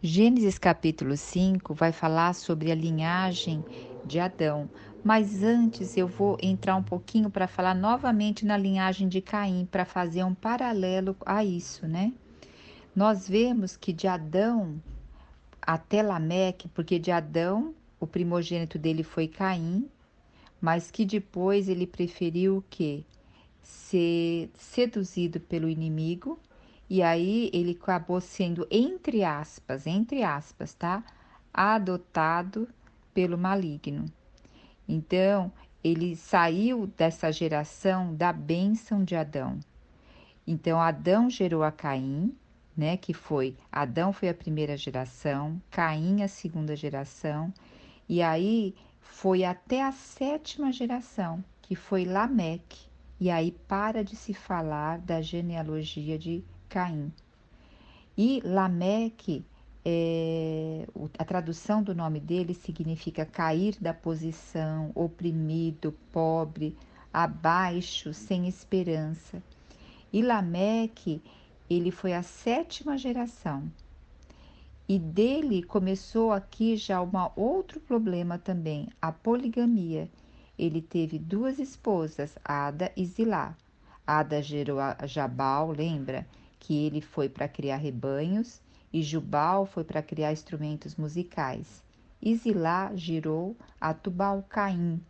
Gênesis capítulo 5 vai falar sobre a linhagem de Adão, mas antes eu vou entrar um pouquinho para falar novamente na linhagem de Caim, para fazer um paralelo a isso, né? Nós vemos que de Adão até Lameque, porque de Adão o primogênito dele foi Caim, mas que depois ele preferiu o quê? Ser seduzido pelo inimigo, e aí ele acabou sendo, entre aspas, tá? Adotado pelo maligno. Então, ele saiu dessa geração da bênção de Adão. Então, Adão gerou a Caim, né? Que foi, Adão foi a primeira geração, Caim a segunda geração, e aí foi até a sétima geração, que foi Lameque. E aí para de se falar da genealogia de Caim. E Lameque, a tradução do nome dele significa cair da posição, oprimido, pobre, abaixo, sem esperança. E Lameque, ele foi a sétima geração. E dele começou aqui já outro problema também, a poligamia. Ele teve duas esposas, Ada e Zilá. Ada gerou a Jabal, lembra? Que ele foi para criar rebanhos, e Jubal foi para criar instrumentos musicais. E Zilá gerou a Tubal-Caim,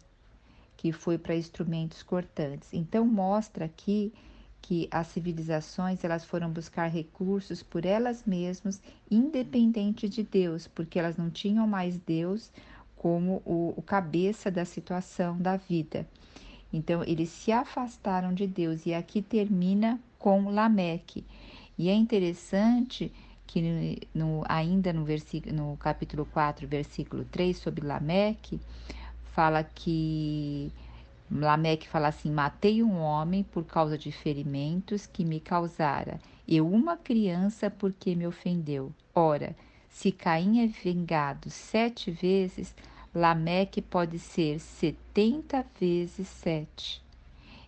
que foi para instrumentos cortantes. Então mostra aqui que as civilizações elas foram buscar recursos por elas mesmas, independente de Deus, porque elas não tinham mais Deus como o cabeça da situação da vida. Então eles se afastaram de Deus, e aqui termina com Lameque. E é interessante que ainda no capítulo 4, versículo 3, sobre Lameque, fala que Lameque fala assim: matei um homem por causa de ferimentos que me causara, e uma criança porque me ofendeu. Ora, se Caim é vingado 7 vezes, Lameque pode ser 70 vezes 7.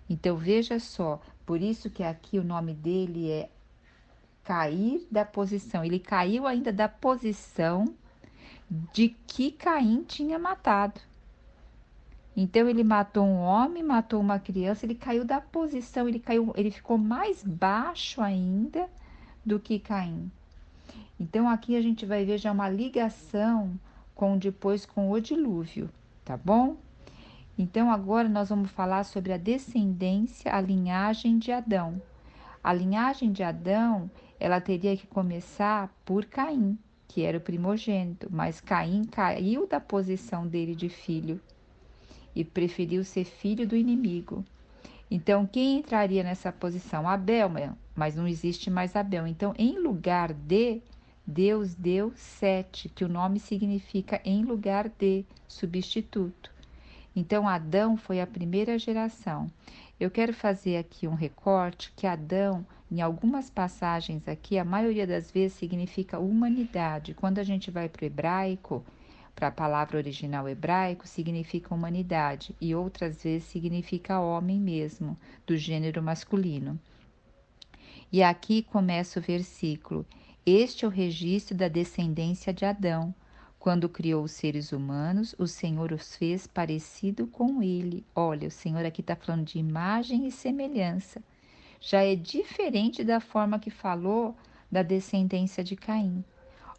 Então veja só, por isso que aqui o nome dele é cair da posição. Ele caiu ainda da posição de que Caim tinha matado. Então ele matou um homem, matou uma criança, ele caiu da posição, ele ficou mais baixo ainda do que Caim. Então aqui a gente vai ver já uma ligação depois com o dilúvio, tá bom? Então agora nós vamos falar sobre a descendência, a linhagem de Adão. A linhagem de Adão, ela teria que começar por Caim, que era o primogênito, mas Caim caiu da posição dele de filho e preferiu ser filho do inimigo. Então, quem entraria nessa posição? Abel, mas não existe mais Abel. Então, em lugar de, Deus deu Sete, que o nome significa em lugar de, substituto. Então, Adão foi a primeira geração. Eu quero fazer aqui um recorte que Adão, em algumas passagens aqui, a maioria das vezes significa humanidade. Quando a gente vai para o hebraico, para a palavra original hebraico, significa humanidade, e outras vezes significa homem mesmo, do gênero masculino. E aqui começa o versículo: este é o registro da descendência de Adão. Quando criou os seres humanos, o Senhor os fez parecido com ele. Olha, o Senhor aqui está falando de imagem e semelhança. Já é diferente da forma que falou da descendência de Caim.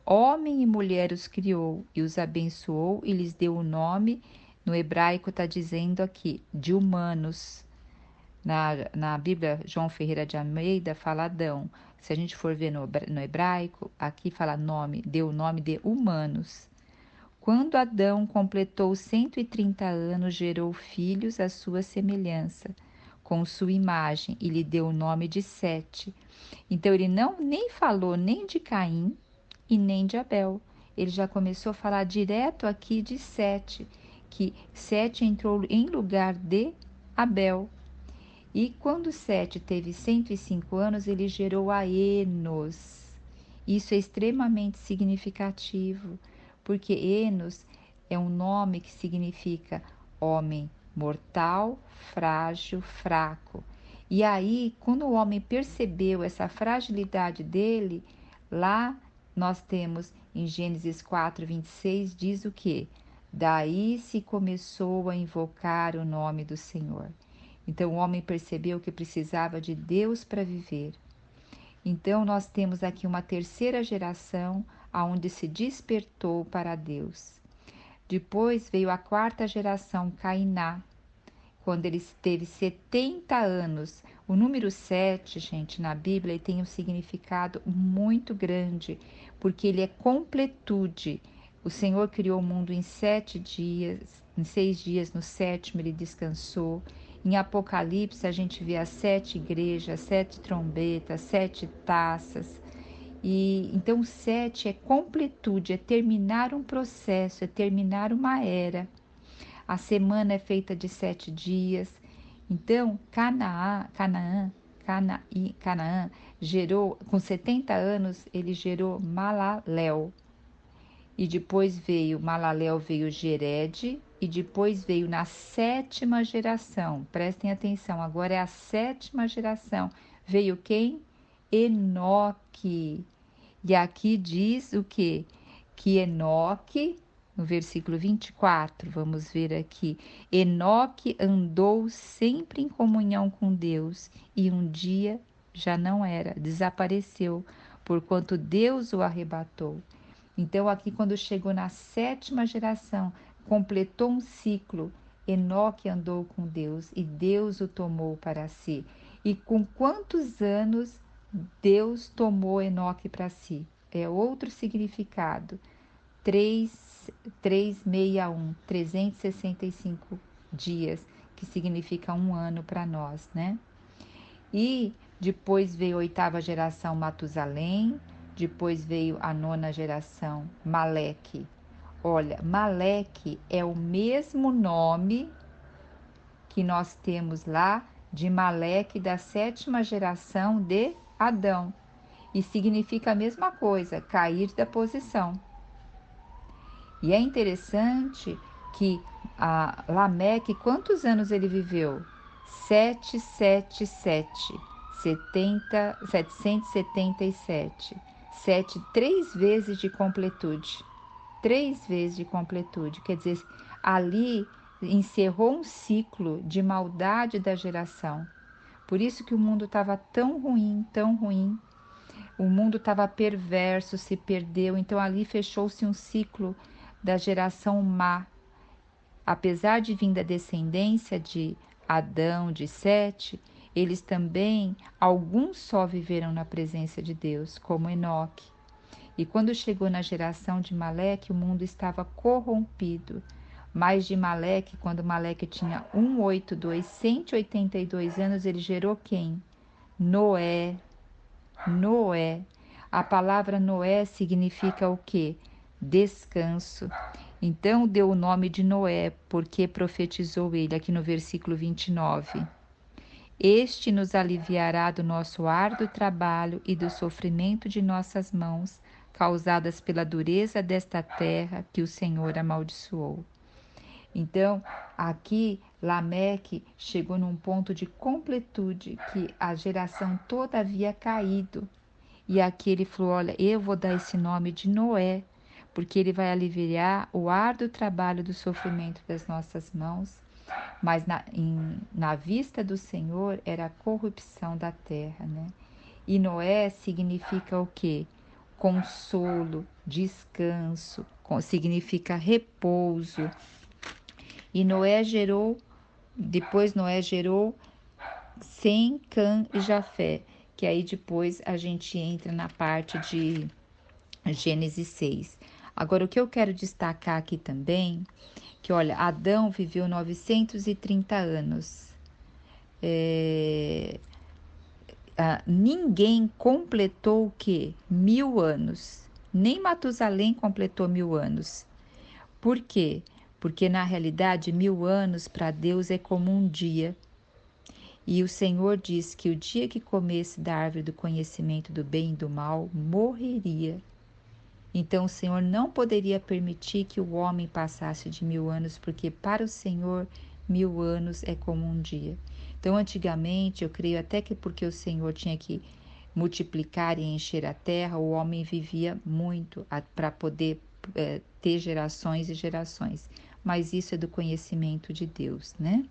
Homem e mulher os criou e os abençoou e lhes deu o nome. No hebraico está dizendo aqui, de humanos. Na Bíblia, João Ferreira de Almeida fala Adão. Se a gente for ver no hebraico, aqui fala nome, deu o nome de humanos. Quando Adão completou 130 anos, gerou filhos à sua semelhança, com sua imagem, e lhe deu o nome de Sete. Então ele não nem falou nem de Caim e nem de Abel. Ele já começou a falar direto aqui de Sete, que Sete entrou em lugar de Abel. E quando Sete teve 105 anos, ele gerou a Enos. Isso é extremamente significativo, porque Enos é um nome que significa homem mortal, frágil, fraco. E aí, quando o homem percebeu essa fragilidade dele, lá nós temos em Gênesis 4:26, diz o quê? Daí se começou a invocar o nome do Senhor. Então o homem percebeu que precisava de Deus para viver. Então nós temos aqui uma terceira geração aonde se despertou para Deus. Depois veio a quarta geração, Cainá, quando ele teve 70 anos. O número 7, gente, na Bíblia, ele tem um significado muito grande, porque ele é completude. O Senhor criou o mundo em 7 dias, em 6 dias, no sétimo ele descansou. Em Apocalipse a gente vê as 7 igrejas, 7 trombetas, 7 taças. E então 7 é completude, é terminar um processo, é terminar uma era. A semana é feita de 7 dias. Então, Canaã gerou, com 70 anos, ele gerou Malaléu. E depois veio Malaléu, veio Jered, e depois veio na 7ª geração. Prestem atenção, agora é a 7ª geração. Veio quem? Enoque. E aqui diz o quê? Que Enoque, no versículo 24, vamos ver aqui. Enoque andou sempre em comunhão com Deus e um dia já não era, desapareceu, porquanto Deus o arrebatou. Então aqui quando chegou na 7ª geração, completou um ciclo, Enoque andou com Deus e Deus o tomou para si. E com quantos anos Deus tomou Enoque para si? É outro significado. 361, 365 dias, que significa um ano para nós, né? E depois veio a 8ª geração, Matusalém, depois veio a 9ª geração, Maleque. Olha, Maleque é o mesmo nome que nós temos lá de Maleque da 7ª geração de Adão. E significa a mesma coisa, cair da posição. E é interessante que Lameque, quantos anos ele viveu? 777. 3 vezes de completude. 3 vezes de completude. Quer dizer, ali encerrou um ciclo de maldade da geração. Por isso que o mundo estava tão ruim, tão ruim. O mundo estava perverso, se perdeu. Então ali fechou-se um ciclo da geração má. Apesar de vir da descendência de Adão, de Sete, eles também, alguns só viveram na presença de Deus, como Enoque. E quando chegou na geração de Maleque, o mundo estava corrompido. Mas de Maleque, quando Maleque tinha 182 anos, ele gerou quem? Noé. Noé. A palavra Noé significa o quê? Descanso. Então deu o nome de Noé, porque profetizou ele, aqui no versículo 29. Este nos aliviará do nosso árduo trabalho e do sofrimento de nossas mãos, causadas pela dureza desta terra que o Senhor amaldiçoou. Então, aqui Lameque chegou num ponto de completude, que a geração toda havia caído. E aqui ele falou, olha, eu vou dar esse nome de Noé, porque ele vai aliviar o árduo trabalho do sofrimento das nossas mãos, mas na vista do Senhor era a corrupção da terra, né? E Noé significa o quê? Consolo, descanso, significa repouso. E depois Noé gerou Sem, Cã e Jafé, que aí depois a gente entra na parte de Gênesis 6. Agora, o que eu quero destacar aqui também, que olha, Adão viveu 930 anos. Ninguém completou o quê? 1000 anos. Nem Matusalém completou 1000 anos. Por quê? Porque na realidade 1000 anos para Deus é como um dia. E o Senhor diz que o dia que comesse da árvore do conhecimento do bem e do mal, morreria. Então o Senhor não poderia permitir que o homem passasse de 1000 anos, porque para o Senhor 1000 anos é como um dia. Então antigamente, eu creio até que porque o Senhor tinha que multiplicar e encher a terra, o homem vivia muito para poder ter gerações e gerações. Mas isso é do conhecimento de Deus, né?